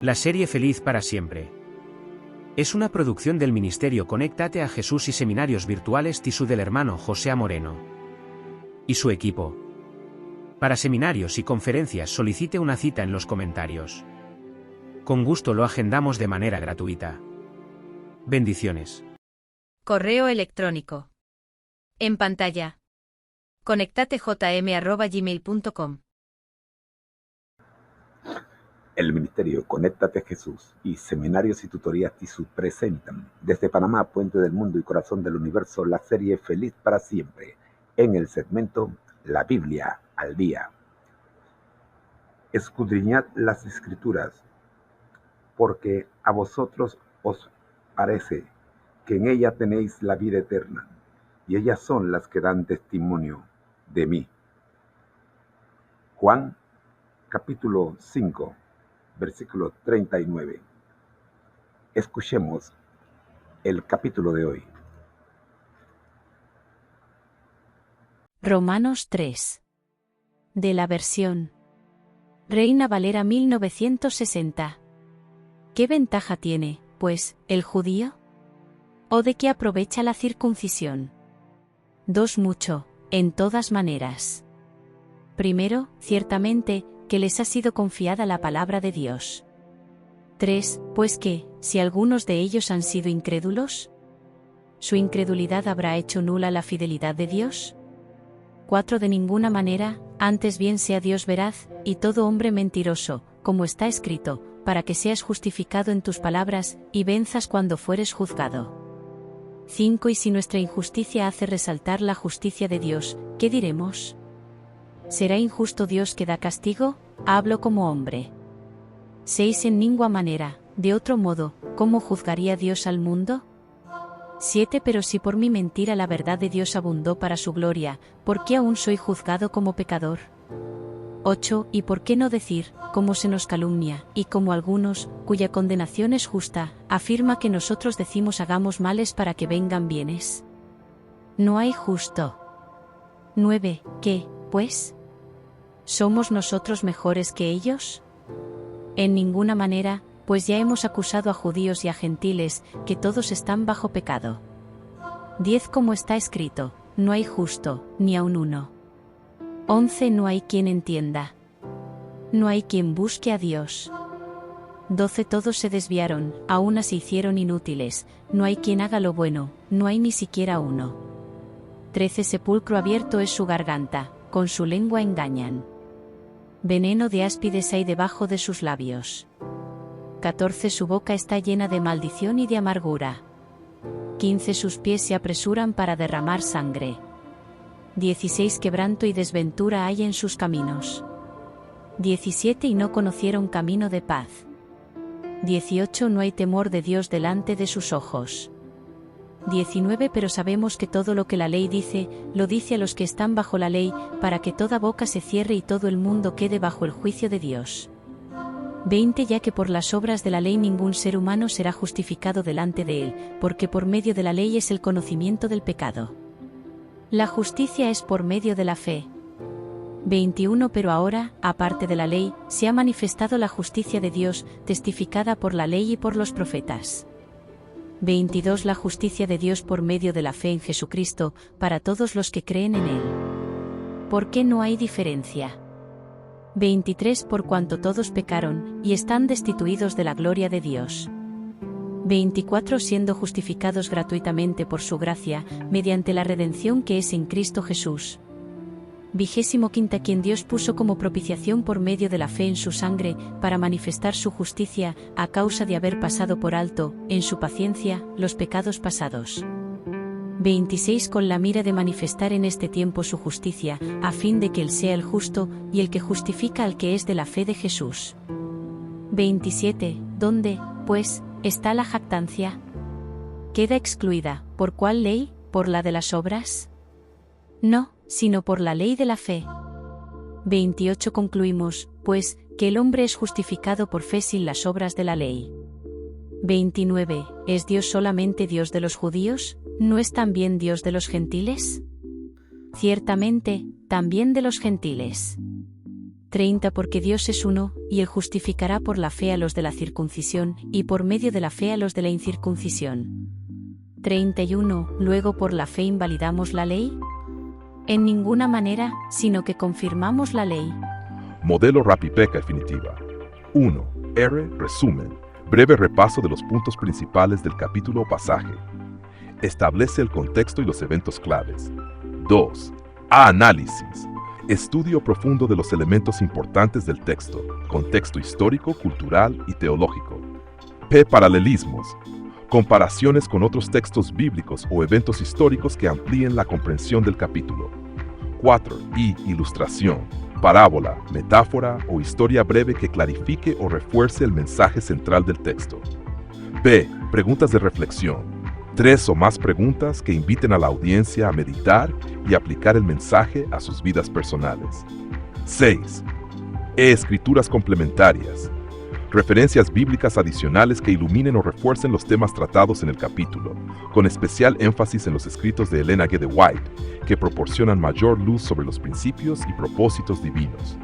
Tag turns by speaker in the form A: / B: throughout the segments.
A: La serie Feliz para Siempre es una producción del Ministerio Conéctate a Jesús y Seminarios Virtuales TISU del hermano José Moreno y su equipo. Para seminarios y conferencias solicite una cita en los comentarios. Con gusto lo agendamos de manera gratuita. Bendiciones.
B: Correo electrónico. En pantalla. conectatejm@gmail.com.
C: El Ministerio Conéctate Jesús y Seminarios y Tutorías TISU presentan desde Panamá, Puente del Mundo y Corazón del Universo, la serie Feliz para Siempre, en el segmento La Biblia al Día. Escudriñad las Escrituras, porque a vosotros os parece que en ella tenéis la vida eterna, y ellas son las que dan testimonio de mí. Juan, capítulo 5. Versículo 39. Escuchemos el capítulo de hoy.
B: Romanos 3. De la versión Reina Valera 1960. ¿Qué ventaja tiene, pues, el judío? ¿O de qué aprovecha la circuncisión? 2. Mucho, en todas maneras. Primero, ciertamente, que les ha sido confiada la palabra de Dios. 3. Pues que, si algunos de ellos han sido incrédulos, ¿su incredulidad habrá hecho nula la fidelidad de Dios? 4. De ninguna manera, antes bien sea Dios veraz, y todo hombre mentiroso, como está escrito, para que seas justificado en tus palabras, y venzas cuando fueres juzgado. 5. Y si nuestra injusticia hace resaltar la justicia de Dios, ¿qué diremos? ¿Será injusto Dios que da castigo? Hablo como hombre. 6. En ninguna manera, de otro modo, ¿cómo juzgaría Dios al mundo? 7. Pero si por mi mentira la verdad de Dios abundó para su gloria, ¿por qué aún soy juzgado como pecador? 8. ¿Y por qué no decir, como se nos calumnia, y como algunos, cuya condenación es justa, afirma que nosotros decimos hagamos males para que vengan bienes? No hay justo. 9. ¿Qué, pues? ¿Somos nosotros mejores que ellos? En ninguna manera, pues ya hemos acusado a judíos y a gentiles, que todos están bajo pecado. 10. Como está escrito, no hay justo, ni aun uno. 11. No hay quien entienda. No hay quien busque a Dios. 12. Todos se desviaron, a una se hicieron inútiles, no hay quien haga lo bueno, no hay ni siquiera uno. 13. Sepulcro abierto es su garganta, con su lengua engañan. Veneno de áspides hay debajo de sus labios. 14. Su boca está llena de maldición y de amargura. 15. Sus pies se apresuran para derramar sangre. 16. Quebranto y desventura hay en sus caminos. 17. Y no conocieron camino de paz. 18. No hay temor de Dios delante de sus ojos. 19. Pero sabemos que todo lo que la ley dice, lo dice a los que están bajo la ley, para que toda boca se cierre y todo el mundo quede bajo el juicio de Dios. 20. Ya que por las obras de la ley ningún ser humano será justificado delante de él, porque por medio de la ley es el conocimiento del pecado. La justicia es por medio de la fe. 21. Pero ahora, aparte de la ley, se ha manifestado la justicia de Dios, testificada por la ley y por los profetas. 22. La justicia de Dios por medio de la fe en Jesucristo, para todos los que creen en Él. ¿Por qué no hay diferencia? 23. Por cuanto todos pecaron, y están destituidos de la gloria de Dios. 24. Siendo justificados gratuitamente por su gracia, mediante la redención que es en Cristo Jesús. 25. Quien Dios puso como propiciación por medio de la fe en su sangre, para manifestar su justicia, a causa de haber pasado por alto, en su paciencia, los pecados pasados. 26. Con la mira de manifestar en este tiempo su justicia, a fin de que Él sea el justo, y el que justifica al que es de la fe de Jesús. 27. ¿Dónde, pues, está la jactancia? ¿Queda excluida, por cuál ley, por la de las obras? No, sino por la ley de la fe. 28. Concluimos, pues, que el hombre es justificado por fe sin las obras de la ley. 29. ¿Es Dios solamente Dios de los judíos? ¿No es también Dios de los gentiles? Ciertamente, también de los gentiles. 30 Porque Dios es uno, y Él justificará por la fe a los de la circuncisión, y por medio de la fe a los de la incircuncisión. 31 Luego por la fe invalidamos la ley. En ninguna manera, sino que confirmamos la ley.
D: Modelo Rapipeca definitiva. 1. R. Resumen. Breve repaso de los puntos principales del capítulo o pasaje. Establece el contexto y los eventos claves. 2. A. Análisis. Estudio profundo de los elementos importantes del texto, contexto histórico, cultural y teológico. P. Paralelismos. Comparaciones con otros textos bíblicos o eventos históricos que amplíen la comprensión del capítulo. 4. I. Ilustración. Parábola, metáfora o historia breve que clarifique o refuerce el mensaje central del texto. B. Preguntas de reflexión. 3 o más preguntas que inviten a la audiencia a meditar y aplicar el mensaje a sus vidas personales. 6. E. Escrituras complementarias. Referencias bíblicas adicionales que iluminen o refuercen los temas tratados en el capítulo, con especial énfasis en los escritos de Elena G. de White, que proporcionan mayor luz sobre los principios y propósitos divinos.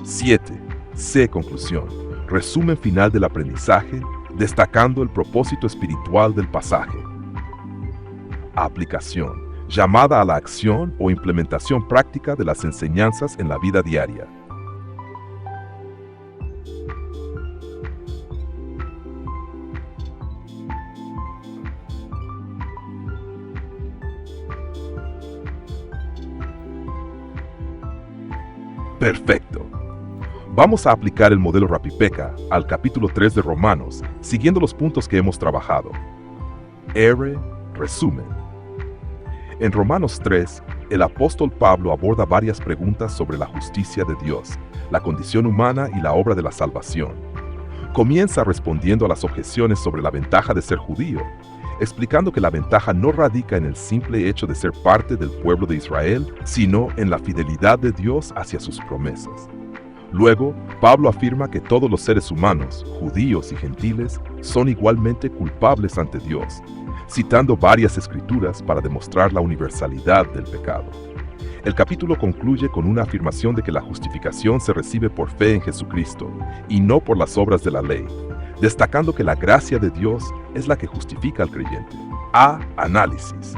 D: 7. C. Conclusión. Resumen final del aprendizaje, destacando el propósito espiritual del pasaje. Aplicación. Llamada a la acción o implementación práctica de las enseñanzas en la vida diaria. Perfecto. Vamos a aplicar el modelo Rapipeca al capítulo 3 de Romanos, siguiendo los puntos que hemos trabajado. R. Resumen. En Romanos 3, el apóstol Pablo aborda varias preguntas sobre la justicia de Dios, la condición humana y la obra de la salvación. Comienza respondiendo a las objeciones sobre la ventaja de ser judío, explicando que la ventaja no radica en el simple hecho de ser parte del pueblo de Israel, sino en la fidelidad de Dios hacia sus promesas. Luego, Pablo afirma que todos los seres humanos, judíos y gentiles, son igualmente culpables ante Dios, citando varias escrituras para demostrar la universalidad del pecado. El capítulo concluye con una afirmación de que la justificación se recibe por fe en Jesucristo, y no por las obras de la ley, destacando que la gracia de Dios es la que justifica al creyente. A. Análisis.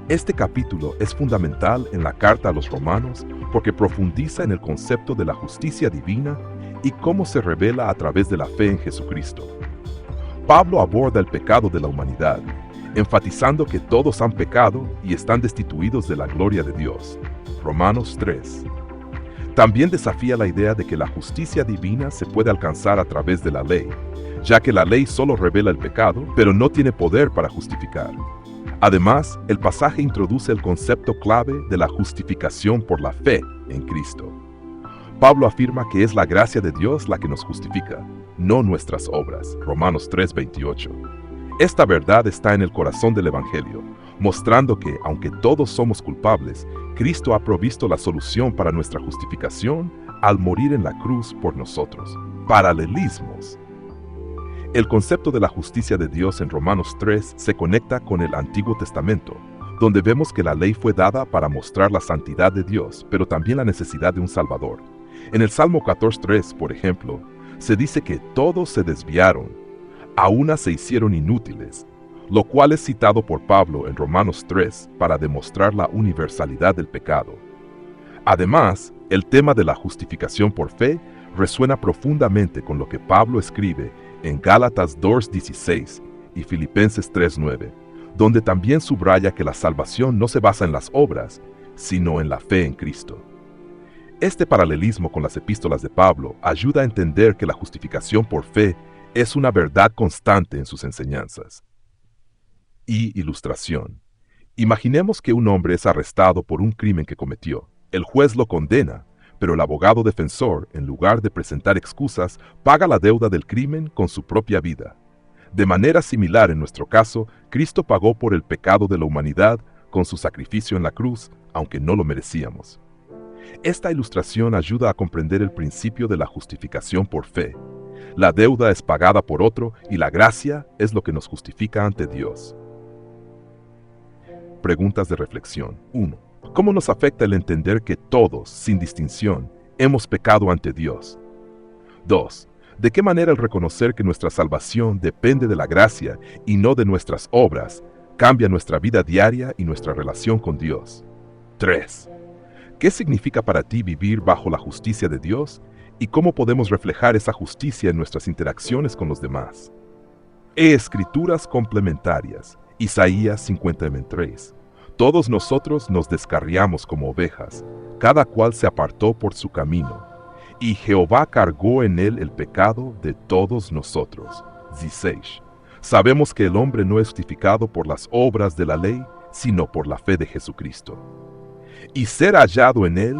D: Este capítulo es fundamental en la carta a los romanos porque profundiza en el concepto de la justicia divina y cómo se revela a través de la fe en Jesucristo. Pablo aborda el pecado de la humanidad, enfatizando que todos han pecado y están destituidos de la gloria de Dios. Romanos 3. También desafía la idea de que la justicia divina se puede alcanzar a través de la ley, ya que la ley solo revela el pecado, pero no tiene poder para justificar. Además, el pasaje introduce el concepto clave de la justificación por la fe en Cristo. Pablo afirma que es la gracia de Dios la que nos justifica, no nuestras obras. Romanos 3:28. Esta verdad está en el corazón del Evangelio, mostrando que, aunque todos somos culpables, Cristo ha provisto la solución para nuestra justificación al morir en la cruz por nosotros. Paralelismos. El concepto de la justicia de Dios en Romanos 3 se conecta con el Antiguo Testamento, donde vemos que la ley fue dada para mostrar la santidad de Dios, pero también la necesidad de un Salvador. En el Salmo 14:3, por ejemplo, se dice que todos se desviaron, a una se hicieron inútiles, lo cual es citado por Pablo en Romanos 3 para demostrar la universalidad del pecado. Además, el tema de la justificación por fe resuena profundamente con lo que Pablo escribe en Gálatas 2:16 y Filipenses 3:9, donde también subraya que la salvación no se basa en las obras, sino en la fe en Cristo. Este paralelismo con las epístolas de Pablo ayuda a entender que la justificación por fe es una verdad constante en sus enseñanzas. Y ilustración. Imaginemos que un hombre es arrestado por un crimen que cometió. El juez lo condena, pero el abogado defensor, en lugar de presentar excusas, paga la deuda del crimen con su propia vida. De manera similar en nuestro caso, Cristo pagó por el pecado de la humanidad con su sacrificio en la cruz, aunque no lo merecíamos. Esta ilustración ayuda a comprender el principio de la justificación por fe. La deuda es pagada por otro y la gracia es lo que nos justifica ante Dios. Preguntas de reflexión. 1. ¿Cómo nos afecta el entender que todos, sin distinción, hemos pecado ante Dios. 2. ¿De qué manera el reconocer que nuestra salvación depende de la gracia y no de nuestras obras cambia nuestra vida diaria y nuestra relación con Dios? 3. ¿Qué significa para ti vivir bajo la justicia de Dios y cómo podemos reflejar esa justicia en nuestras interacciones con los demás? Escrituras complementarias. Isaías 53. Todos nosotros nos descarriamos como ovejas, cada cual se apartó por su camino, y Jehová cargó en él el pecado de todos nosotros. 16. Sabemos que el hombre no es justificado por las obras de la ley, sino por la fe de Jesucristo. Y ser hallado en él,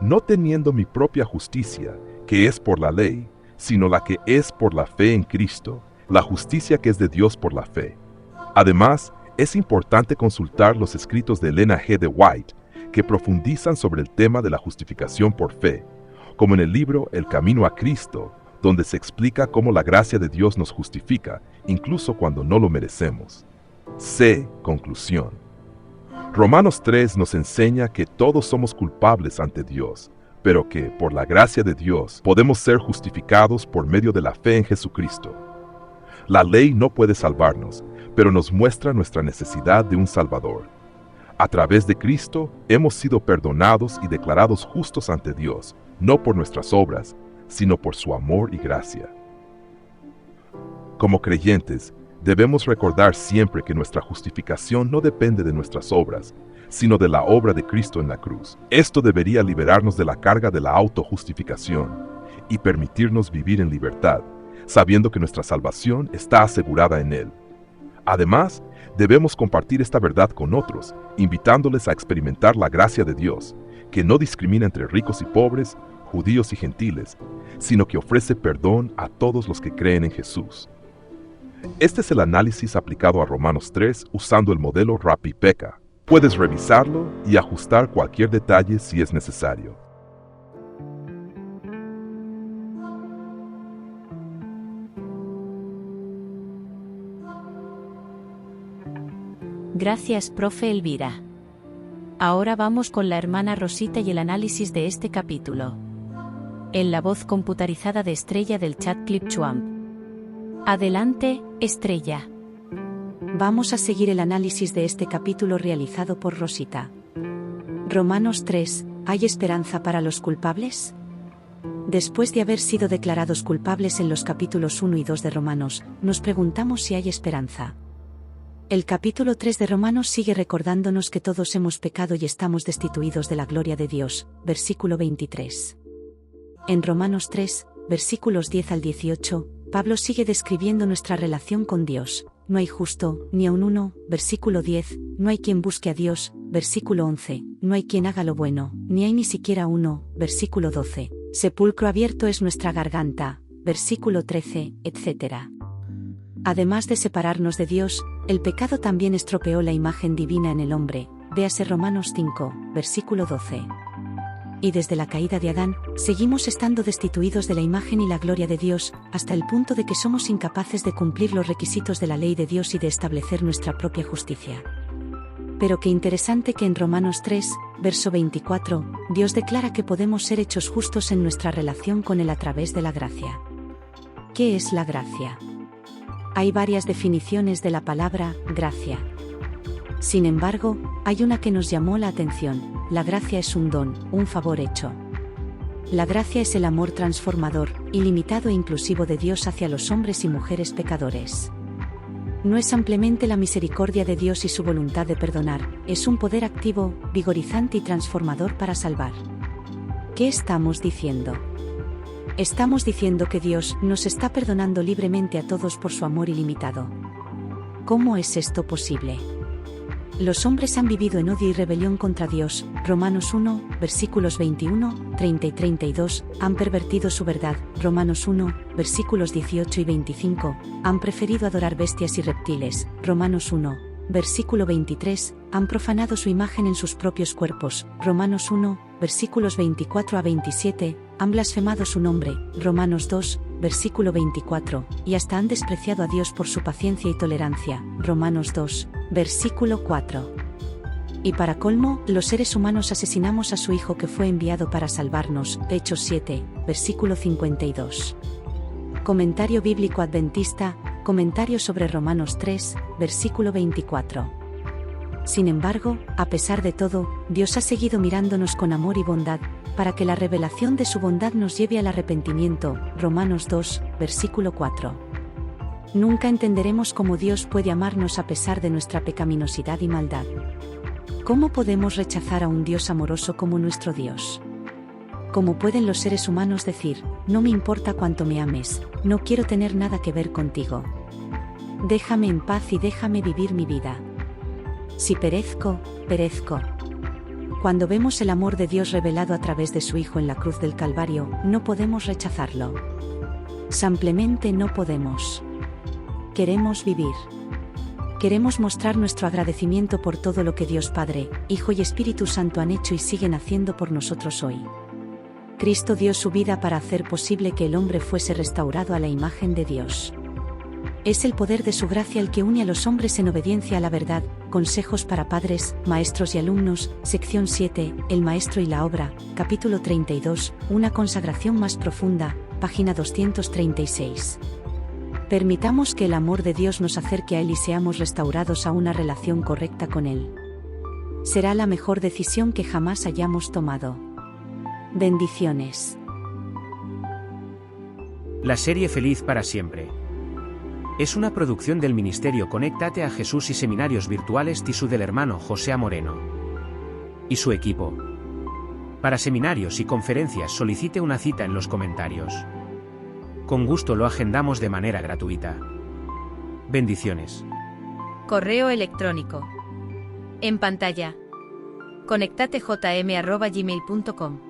D: no teniendo mi propia justicia, que es por la ley, sino la que es por la fe en Cristo, la justicia que es de Dios por la fe. Además, es importante consultar los escritos de Elena G. de White, que profundizan sobre el tema de la justificación por fe, como en el libro El Camino a Cristo, donde se explica cómo la gracia de Dios nos justifica, incluso cuando no lo merecemos. C. Conclusión. Romanos 3 nos enseña que todos somos culpables ante Dios, pero que, por la gracia de Dios, podemos ser justificados por medio de la fe en Jesucristo. La ley no puede salvarnos, pero nos muestra nuestra necesidad de un Salvador. A través de Cristo hemos sido perdonados y declarados justos ante Dios, no por nuestras obras, sino por su amor y gracia. Como creyentes, debemos recordar siempre que nuestra justificación no depende de nuestras obras, sino de la obra de Cristo en la cruz. Esto debería liberarnos de la carga de la autojustificación y permitirnos vivir en libertad, sabiendo que nuestra salvación está asegurada en Él. Además, debemos compartir esta verdad con otros, invitándoles a experimentar la gracia de Dios, que no discrimina entre ricos y pobres, judíos y gentiles, sino que ofrece perdón a todos los que creen en Jesús. Este es el análisis aplicado a Romanos 3 usando el modelo Rappi-Pekka. Puedes revisarlo y ajustar cualquier detalle si es necesario.
B: Gracias, profe Elvira. Ahora vamos con la hermana Rosita y el análisis de este capítulo. En la voz computarizada de Estrella del chat ClipChuamp. Adelante, Estrella.
E: Vamos a seguir el análisis de este capítulo realizado por Rosita. Romanos 3, ¿hay esperanza para los culpables? Después de haber sido declarados culpables en los capítulos 1 y 2 de Romanos, nos preguntamos si hay esperanza. El capítulo 3 de Romanos sigue recordándonos que todos hemos pecado y estamos destituidos de la gloria de Dios, versículo 23. En Romanos 3, versículos 10 al 18, Pablo sigue describiendo nuestra relación con Dios. No hay justo, ni aun uno, versículo 10, no hay quien busque a Dios, versículo 11, no hay quien haga lo bueno, ni hay ni siquiera uno, versículo 12, sepulcro abierto es nuestra garganta, versículo 13, etc. Además de separarnos de Dios, el pecado también estropeó la imagen divina en el hombre, véase Romanos 5, versículo 12. Y desde la caída de Adán, seguimos estando destituidos de la imagen y la gloria de Dios, hasta el punto de que somos incapaces de cumplir los requisitos de la ley de Dios y de establecer nuestra propia justicia. Pero qué interesante que en Romanos 3, verso 24, Dios declara que podemos ser hechos justos en nuestra relación con Él a través de la gracia. ¿Qué es la gracia? Hay varias definiciones de la palabra gracia. Sin embargo, hay una que nos llamó la atención: la gracia es un don, un favor hecho. La gracia es el amor transformador, ilimitado e inclusivo de Dios hacia los hombres y mujeres pecadores. No es ampliamente la misericordia de Dios y su voluntad de perdonar, es un poder activo, vigorizante y transformador para salvar. ¿Qué estamos diciendo? Estamos diciendo que Dios nos está perdonando libremente a todos por su amor ilimitado. ¿Cómo es esto posible? Los hombres han vivido en odio y rebelión contra Dios, Romanos 1, versículos 21, 30 y 32, han pervertido su verdad, Romanos 1, versículos 18 y 25, han preferido adorar bestias y reptiles, Romanos 1, versículo 23, han profanado su imagen en sus propios cuerpos, Romanos 1, versículos 24 a 27, han blasfemado su nombre, Romanos 2, versículo 24, y hasta han despreciado a Dios por su paciencia y tolerancia, Romanos 2, versículo 4. Y para colmo, los seres humanos asesinamos a su Hijo que fue enviado para salvarnos. Hechos 7, versículo 52. Comentario bíblico adventista, comentario sobre Romanos 3, versículo 24. Sin embargo, a pesar de todo, Dios ha seguido mirándonos con amor y bondad, para que la revelación de su bondad nos lleve al arrepentimiento. Romanos 2, versículo 4. Nunca entenderemos cómo Dios puede amarnos a pesar de nuestra pecaminosidad y maldad. ¿Cómo podemos rechazar a un Dios amoroso como nuestro Dios? ¿Cómo pueden los seres humanos decir, no me importa cuánto me ames, no quiero tener nada que ver contigo? Déjame en paz y déjame vivir mi vida. Si perezco, perezco. Cuando vemos el amor de Dios revelado a través de su Hijo en la cruz del Calvario, no podemos rechazarlo. Simplemente no podemos. Queremos vivir. Queremos mostrar nuestro agradecimiento por todo lo que Dios Padre, Hijo y Espíritu Santo han hecho y siguen haciendo por nosotros hoy. Cristo dio su vida para hacer posible que el hombre fuese restaurado a la imagen de Dios. Es el poder de su gracia el que une a los hombres en obediencia a la verdad. Consejos para padres, maestros y alumnos, sección 7, El maestro y la obra, capítulo 32, una consagración más profunda, página 236. Permitamos que el amor de Dios nos acerque a Él y seamos restaurados a una relación correcta con Él. Será la mejor decisión que jamás hayamos tomado. Bendiciones.
A: La serie Feliz para siempre es una producción del Ministerio Conéctate a Jesús y Seminarios Virtuales TISU del hermano José Moreno y su equipo. Para seminarios y conferencias solicite una cita en los comentarios. Con gusto lo agendamos de manera gratuita. Bendiciones.
B: Correo electrónico. En pantalla. conectatejm@gmail.com